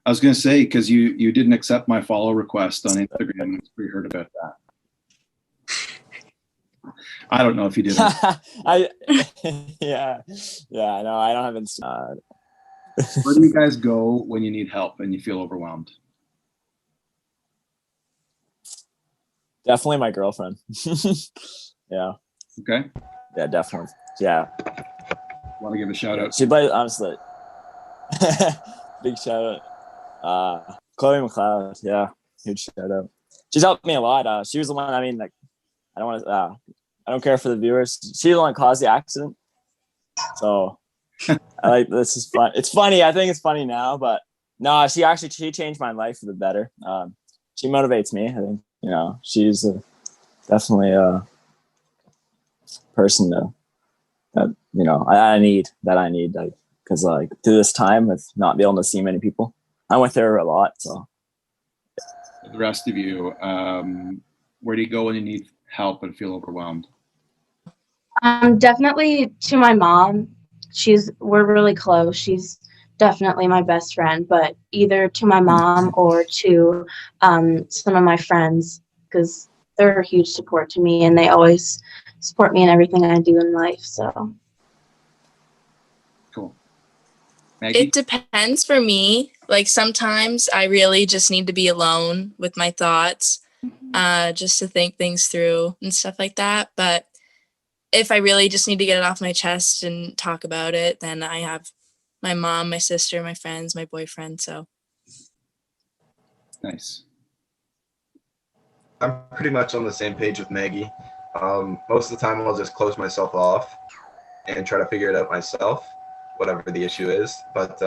I was going to say, because you didn't accept my follow request on Instagram. We heard about that. I don't know if you did. yeah, no, I don't have Instagram. Where do you guys go when you need help and you feel overwhelmed? Definitely my girlfriend. Yeah. Okay. Yeah, definitely. Yeah. Want to give a shout out? She plays, honestly. Big shout out. Chloe McLeod. Yeah. Huge shout out. She's helped me a lot. She was the one, like, I don't care for the viewers. She's the one that caused the accident. So I like, this is fun. It's funny. I think it's funny now, but no, she changed my life for the better. She motivates me. I think, she's definitely a person that I need, like, because like through this time with not being able to see many people, I'm with her a lot. So The rest of you, where do you go when you need help and feel overwhelmed? Definitely to my mom. We're really close. She's definitely my best friend, but either to my mom or to some of my friends, because they're a huge support to me and they always support me in everything I do in life. So Cool. Maggie? It depends for me. Like sometimes I really just need to be alone with my thoughts, just to think things through and stuff like that. But if I really just need to get it off my chest and talk about it, then I have my mom, my sister, my friends, my boyfriend. So Nice. I'm pretty much on the same page with Maggie. Most of the time, I'll just close myself off and try to figure it out myself, whatever the issue is. But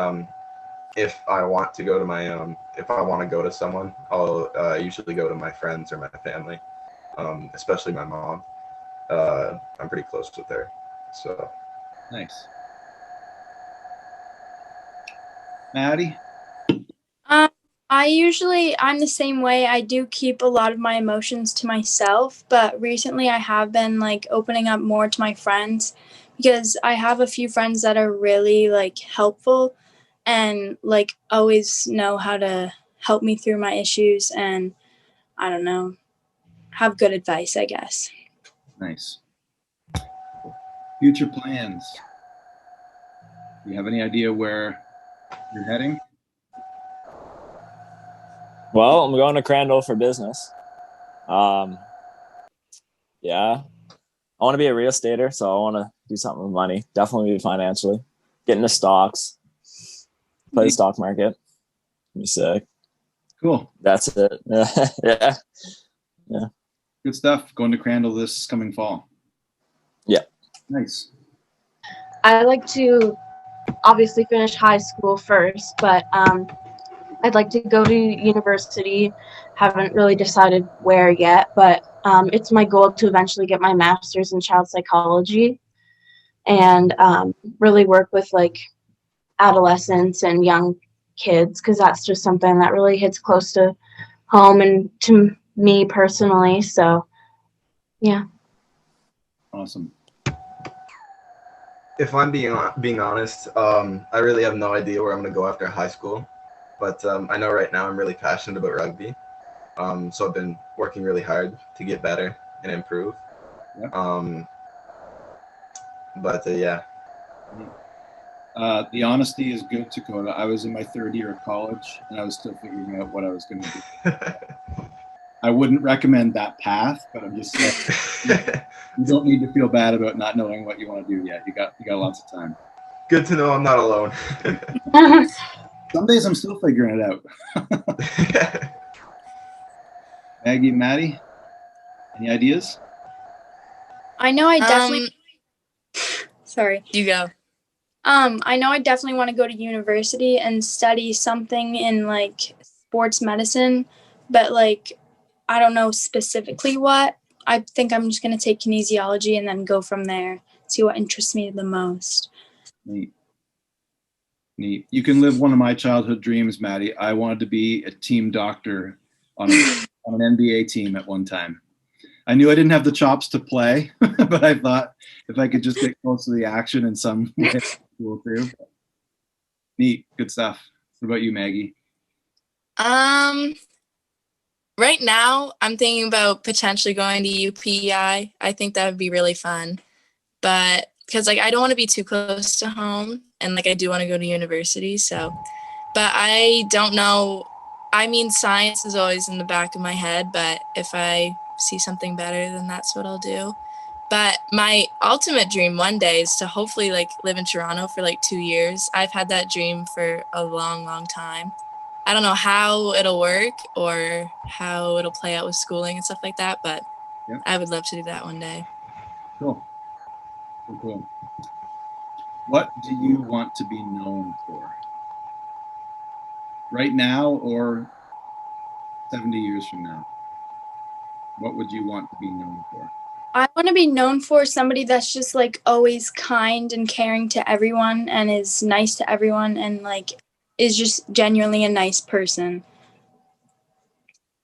if I want to go to if I want to go to someone, I'll usually go to my friends or my family, especially my mom. I'm pretty close with her, so. Nice. Maddie? I'm the same way. I do keep a lot of my emotions to myself, but recently I have been like opening up more to my friends because I have a few friends that are really like helpful and like always know how to help me through my issues and I don't know, have good advice, I guess. Nice. Future plans. Do you have any idea where you're heading? Well, I'm going to Crandall for business. Yeah, I want to be a real estater, so I want to do something with money. Definitely financially. Get into stocks. Play the stock market. Be sick. Cool. That's it. Yeah. Good stuff. Going to Crandall this coming fall. Yeah. Nice. I like to obviously finish high school first, but I'd like to go to university. Haven't really decided where yet, but it's my goal to eventually get my master's in child psychology and really work with like adolescents and young kids because that's just something that really hits close to home and to me personally. So, yeah. Awesome. If I'm being honest, I really have no idea where I'm gonna go after high school, but I know right now I'm really passionate about rugby, so I've been working really hard to get better and improve. Yep. Yeah. The honesty is good, Dakota. I was in my third year of college and I was still figuring out what I was going to do. I wouldn't recommend that path, but I'm just saying you don't need to feel bad about not knowing what you want to do yet. You got lots of time. Good to know I'm not alone. Some days I'm still figuring it out. Maggie, Maddie, any ideas? I know I definitely sorry. You go. I know I definitely want to go to university and study something in like sports medicine, but like I don't know specifically what. I think I'm just going to take kinesiology and then go from there, see what interests me the most. Neat. You can live one of my childhood dreams, Maddie. I wanted to be a team doctor on an NBA team at one time. I knew I didn't have the chops to play, but I thought if I could just get close to the action in some way, cool too. Neat, good stuff. What about you, Maggie? Right now I'm thinking about potentially going to UPEI. I think that would be really fun. But because like I don't want to be too close to home and like I do want to go to university, so but I don't know. I mean, science is always in the back of my head, but if I see something better, then that's what I'll do. But my ultimate dream one day is to hopefully like live in Toronto for like 2 years. I've had that dream for a long, long time. I don't know how it'll work or how it'll play out with schooling and stuff like that, but Yep. I would love to do that one day. Cool. Cool. What do you want to be known for? Right now or 70 years from now? What would you want to be known for? I want to be known for somebody that's just like always kind and caring to everyone and is nice to everyone and like is just genuinely a nice person.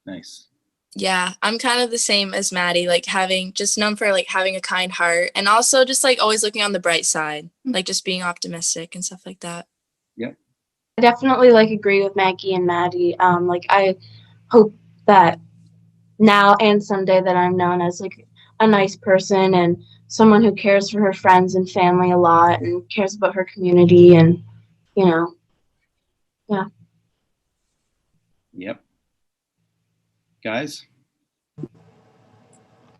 Nice. Yeah, I'm kind of the same as Maddie, like having just known for like having a kind heart and also just like always looking on the bright side, like just being optimistic and stuff like that. Yep. definitely like agree with Maggie and Maddie. Like I hope that now and someday that I'm known as like a nice person and someone who cares for her friends and family a lot and cares about her community and you know, yeah. Yep. Guys?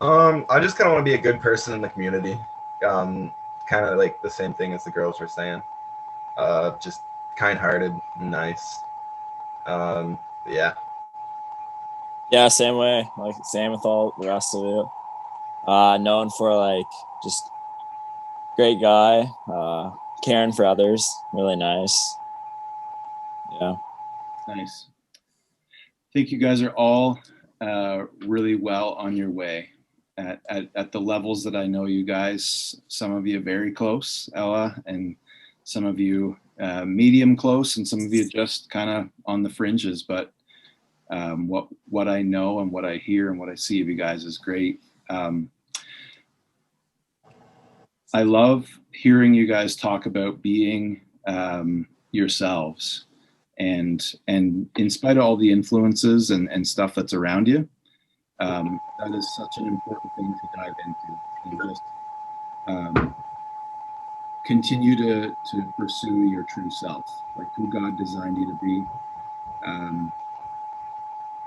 I just kind of want to be a good person in the community. Kind of like the same thing as the girls were saying. Just kind-hearted and nice. Yeah. Yeah, same way. Like same with all the rest of it. Known for like just great guy, caring for others, really nice. Yeah. Nice. I think you guys are all really well on your way at the levels that I know you guys. Some of you very close, Ella, and some of you medium close, and some of you just kind of on the fringes. But what I know and what I hear and what I see of you guys is great. I love hearing you guys talk about being yourselves. And in spite of all the influences and stuff that's around you, that is such an important thing to dive into and just continue to pursue your true self, like who God designed you to be.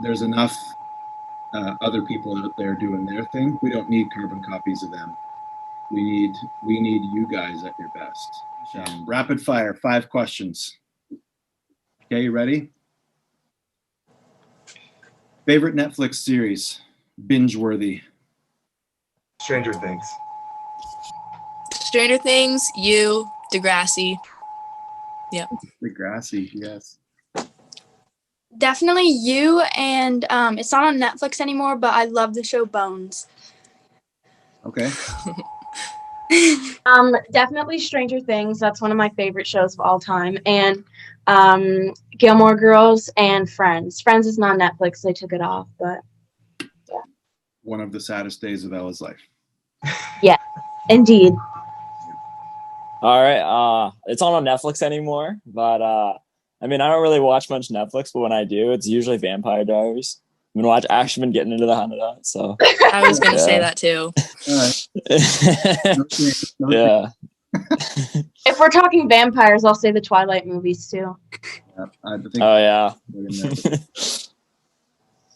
There's enough other people out there doing their thing. We don't need carbon copies of them. We need you guys at your best. Rapid fire, 5 questions. Okay, you ready? Favorite Netflix series, binge-worthy. Stranger Things. Stranger Things, You, Degrassi. Yep. Degrassi, yes. Definitely You, and it's not on Netflix anymore, but I love the show Bones. Okay. Definitely Stranger Things. That's one of my favorite shows of all time. And Gilmore Girls and Friends. Friends is not Netflix. They took it off, but yeah. One of the saddest days of Ella's life. Yeah, indeed. All right. It's not on Netflix anymore, but I mean, I don't really watch much Netflix, but when I do, it's usually Vampire Diaries. I've actually been getting into the hunt of that. So I was gonna say that too. All right. No shame. Yeah. If we're talking vampires, I'll say the Twilight movies too. Yeah, I think Oh yeah. He's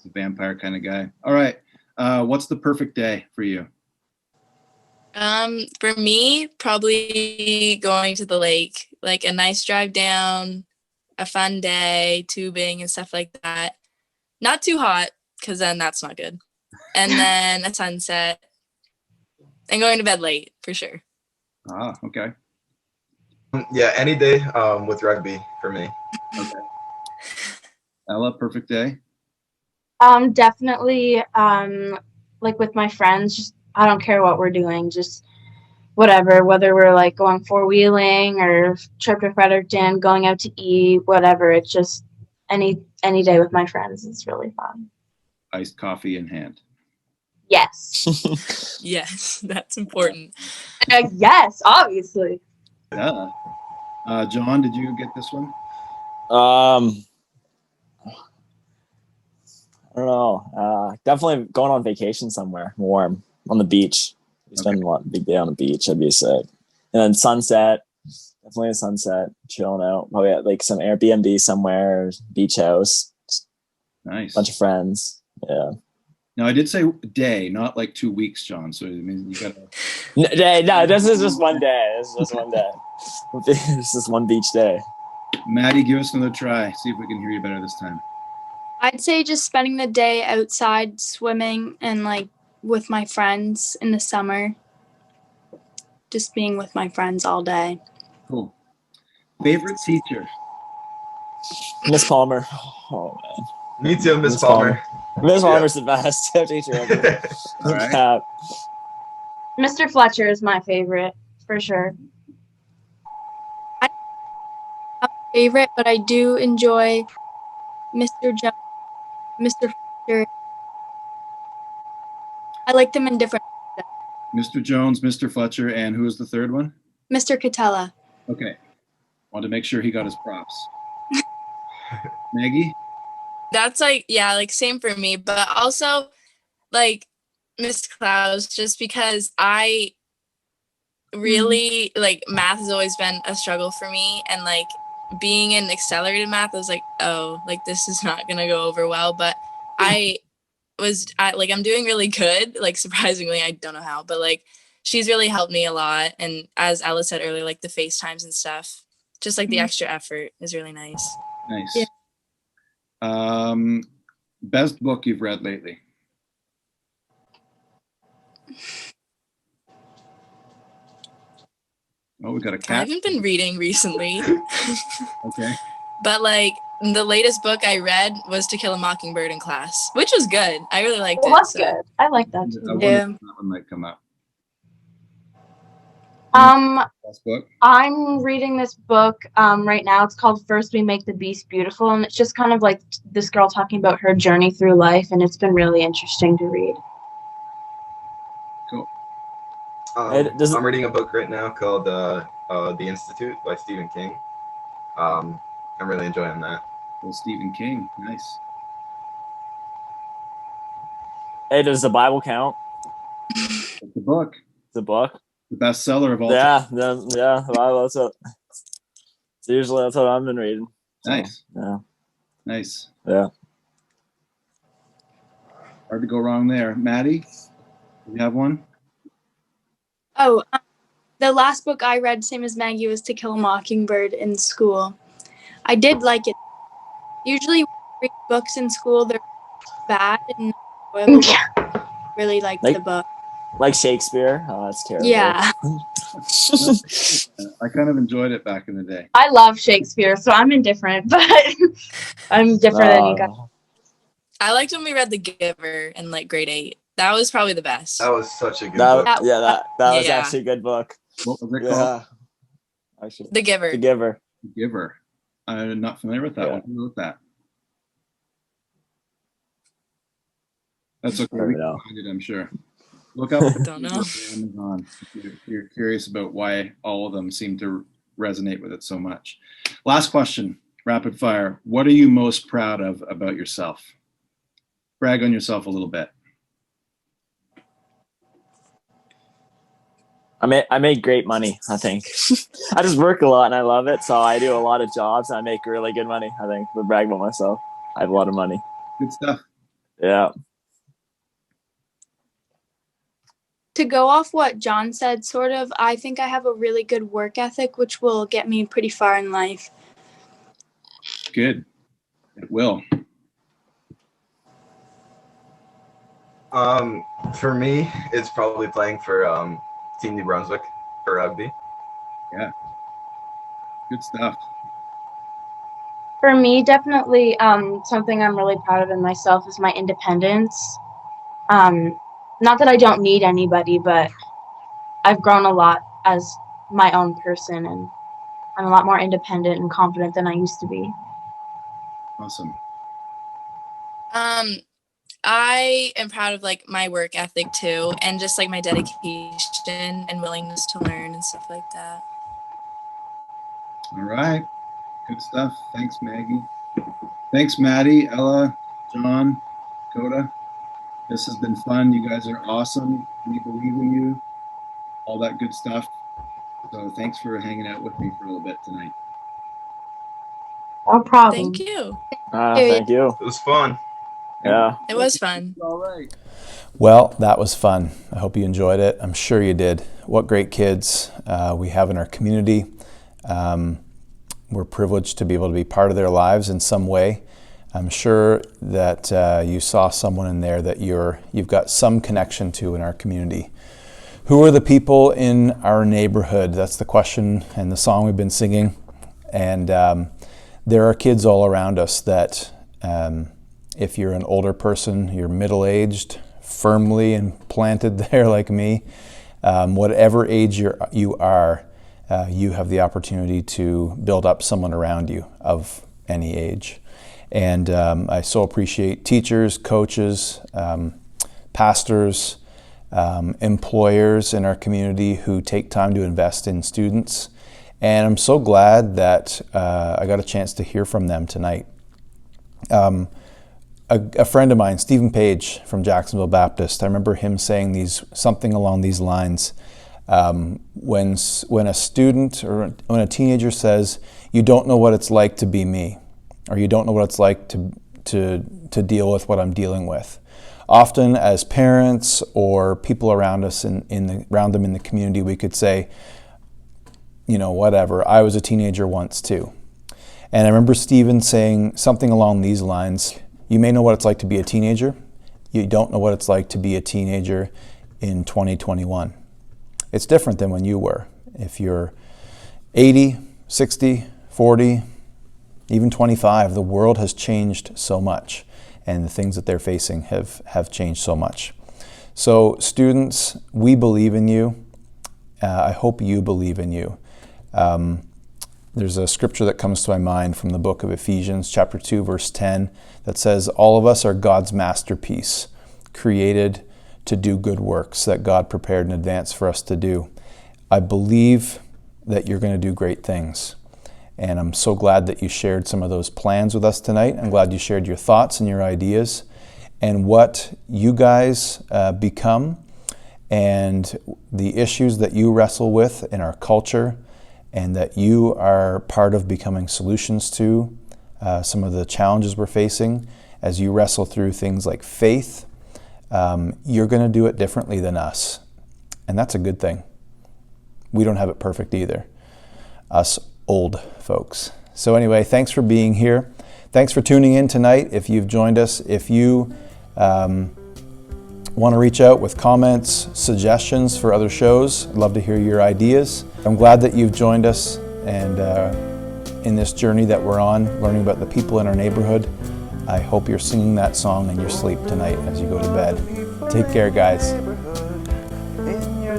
a vampire kind of guy. All right. What's the perfect day for you? For me, probably going to the lake, like a nice drive down, a fun day, tubing and stuff like that. Not too hot, because then that's not good. And then a sunset and going to bed late for sure. Ah, okay. Yeah, any day with rugby for me. Okay. Ella, perfect day? Definitely like with my friends, just I don't care what we're doing, just whatever, whether we're like going 4-wheeling or trip to Fredericton, going out to eat, whatever. It's just any day with my friends is really fun. Iced coffee in hand. Yes. Yes, that's important. Yes, obviously. Yeah. John, did you get this one? I don't know. Definitely going on vacation somewhere warm on the beach. We spend a big day on the beach. That'd be sick. And then sunset. Definitely a sunset. Chilling out. Probably at like some Airbnb somewhere, beach house. Nice. Bunch of friends. Yeah. Now I did say day, not like 2 weeks, John. So I mean, you gotta. No, this is just one day. This is just one day. This is one beach day. Maddie, give us another try. See if we can hear you better this time. I'd say just spending the day outside swimming and like with my friends in the summer. Just being with my friends all day. Cool. Favorite teacher? Miss Palmer. Oh man. Me too, Miss Palmer. Miss Palmer's the best teacher ever. All right. Yeah. Mr. Fletcher is my favorite, for sure. Favorite, but I do enjoy Mr. Jones, Mr. Fletcher. I like them in different. Mr. Jones, Mr. Fletcher, and who was the third one? Mr. Catella. Okay. Wanted to make sure he got his props. Maggie? That's like, yeah, like same for me, but also like Miss Klaus, just because I really like math has always been a struggle for me, and like being in accelerated math, I was like, oh, like this is not gonna go over well. But I'm doing really good, like surprisingly. I don't know how, but like she's really helped me a lot. And as Ella said earlier, like the FaceTimes and stuff, just like the extra effort is really nice. Nice. Yeah. Best book you've read lately? Oh, we got a I cat. haven't been reading recently, Okay. but like the latest book I read was To Kill a Mockingbird in class, which was good. I really liked Well, it. that's so- good. I like that I too. wonder Yeah. if that one might come up. Best book? I'm reading this book right now. It's called First We Make the Beast Beautiful, and it's just kind of like this girl talking about her journey through life, and it's been really interesting to read. Cool. I'm reading a book right now called The Institute by Stephen King. I'm really enjoying that. Well, Stephen King. Nice. Hey, does the Bible count? It's the book. The book? The bestseller of all time. Yeah. The Bible. That's what I've been reading. So, Nice. Yeah. Nice. Yeah. Hard to go wrong there. Maddie, do you have one? Oh, the last book I read, same as Maggie, was To Kill a Mockingbird in school. I did like it. Usually, when I read books in school, they're bad and I really liked the book. Like Shakespeare. Oh, that's terrible. Yeah. I kind of enjoyed it back in the day. I love Shakespeare, so I'm indifferent, but I'm different than you guys. I liked when we read The Giver in like grade 8. That was probably the best. That was such a good book. That was Yeah. actually a good book. What was it Yeah. called? Actually, The Giver. The Giver. Giver. I'm not familiar with that Yeah. one. Who wrote that? That's okay. I We don't can know. find it, I'm sure. Look up Don't know. Amazon if you're curious about why all of them seem to resonate with it so much. Last question, rapid fire. What are you most proud of about yourself? Brag on yourself a little bit. I make great money, I think. I just work a lot and I love it. So I do a lot of jobs and I make really good money, I think. But brag about myself. I have a lot of money. Good stuff. Yeah. To go off what John said, sort of, I think I have a really good work ethic, which will get me pretty far in life. Good. It will. For me, it's probably playing for Team New Brunswick for rugby. Good stuff. For me, definitely something I'm really proud of in myself is my independence. Not that I don't need anybody, but I've grown a lot as my own person, and I'm a lot more independent and confident than I used to be. Awesome. I am proud of like my work ethic too, and just like my dedication and willingness to learn and stuff like that. All right. Good stuff. Thanks, Maggie. Thanks, Maddie, Ella, John, Coda. This has been fun. You guys are awesome. We believe in you. All that good stuff. So thanks for hanging out with me for a little bit tonight. No problem. Thank you. Thank you. It was fun. Yeah. It was fun. All right. Well, that was fun. I hope you enjoyed it. I'm sure you did. What great kids we have in our community. We're privileged to be able to be part of their lives in some way. I'm sure that you saw someone in there that you've got some connection to in our community. Who are the people in our neighborhood? That's the question and the song we've been singing. And there are kids all around us that if you're an older person, you're middle-aged, firmly implanted there like me, whatever age you are, you have the opportunity to build up someone around you of any age. And I so appreciate teachers, coaches, pastors, employers in our community who take time to invest in students. And I'm so glad that I got a chance to hear from them tonight. A friend of mine, Stephen Page from Jacksonville Baptist, I remember him saying something along these lines. When a student or when a teenager says, "You don't know what it's like to be me," or "You don't know what it's like to deal with what I'm dealing with." Often, as parents or people around us around them in the community, we could say, whatever. I was a teenager once too. And I remember Stephen saying something along these lines. You may know what it's like to be a teenager. You don't know what it's like to be a teenager in 2021. It's different than when you were. If you're 80, 60, 40, even 25, the world has changed so much, and the things that they're facing have changed so much. So students, we believe in you. I hope you believe in you. There's a scripture that comes to my mind from the book of Ephesians, chapter 2, verse 10, that says, all of us are God's masterpiece, created to do good works that God prepared in advance for us to do. I believe that you're going to do great things. And I'm so glad that you shared some of those plans with us tonight. I'm glad you shared your thoughts and your ideas and what you guys become and the issues that you wrestle with in our culture, and that you are part of becoming solutions to some of the challenges we're facing as you wrestle through things like faith. You're going to do it differently than us, and that's a good thing. We don't have it perfect either, us old folks. So anyway, thanks for being here. Thanks for tuning in tonight. If you've joined us, if you want to reach out with comments, suggestions for other shows, I'd love to hear your ideas. I'm glad that you've joined us and in this journey that we're on, learning about the people in our neighborhood. I hope you're singing that song in your sleep tonight as you go to bed. Take care, guys. In your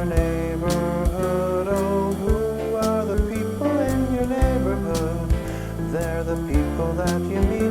neighborhood, oh, who are the people in your neighborhood? They're the people that you meet